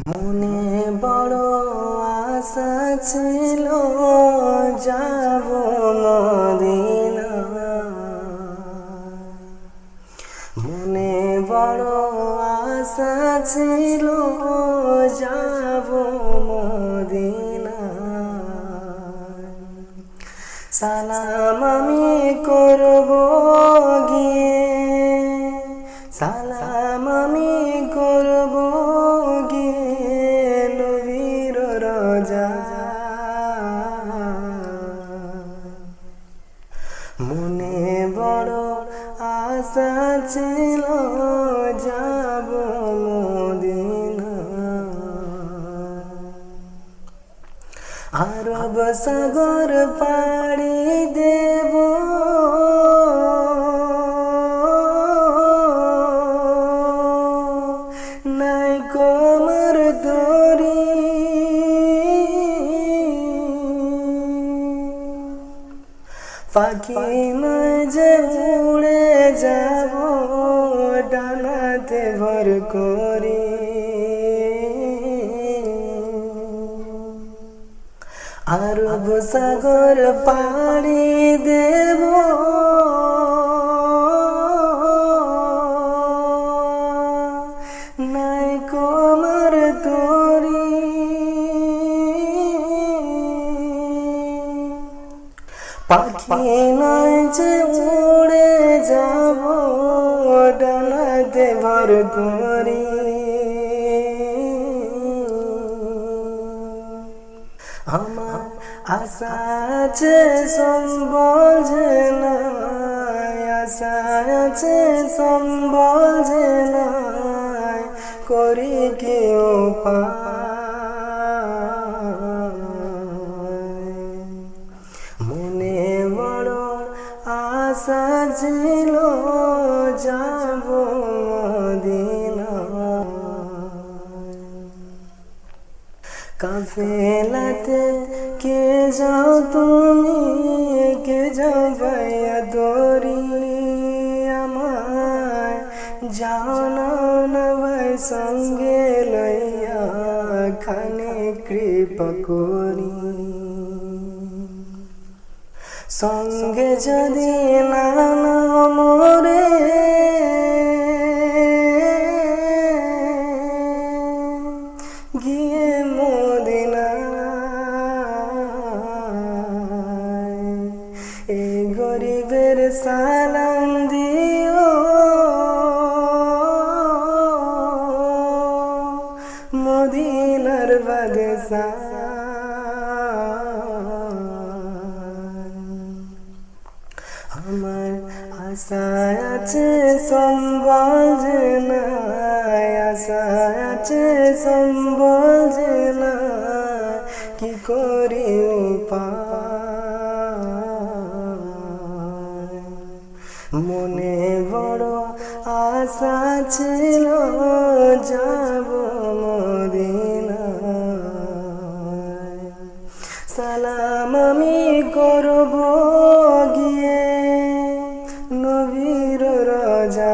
মনে বড় আশা ছিল যাব মদিনা, মনে বড় আশা ছিল যাব মদিনা। সালাম আমি করব গিয়ে, সালাম আমি করব গিয়ে নবীর রোজা। মনে বড় আশা ছিল যাব মদিনা। আরব সাগর পাড়ি দেব, নাই কমর দড়ি, পাখি নয় যে উড়ে যাব ডানাতে ভর করি। আরব সাগর পাড়ি দেব, নাই কমর দড়ি, পাখি নয় যে উড়ে যাব ডানাতে ভর করি। আমার আশা আছে সম্বল যে নাই, আশা আছে সম্বল যে নাই, করি কি উপায়। মনে বড় আশা ছিল যাব মদিনা। কাফেলাতে কে যাও তুমি, কে যাও ভাইয়া দরি আমায়, যাও না ভাই সঙ্গে লইয়া খানে কৃপা করি। সঙ্গে যদি না মরে গিয়ে মদিনায়, এই গরিবের সালাম দিও, মদিনার বাদশা। আমার আশা আছে সম্বল যে নাই, আশা আছে সম্বল যে নাই, কি করি উপায়। মনে বড় আশা ছিল যাব মদিনা। সালাম আমি করব গিয়ে নবীর রোজা।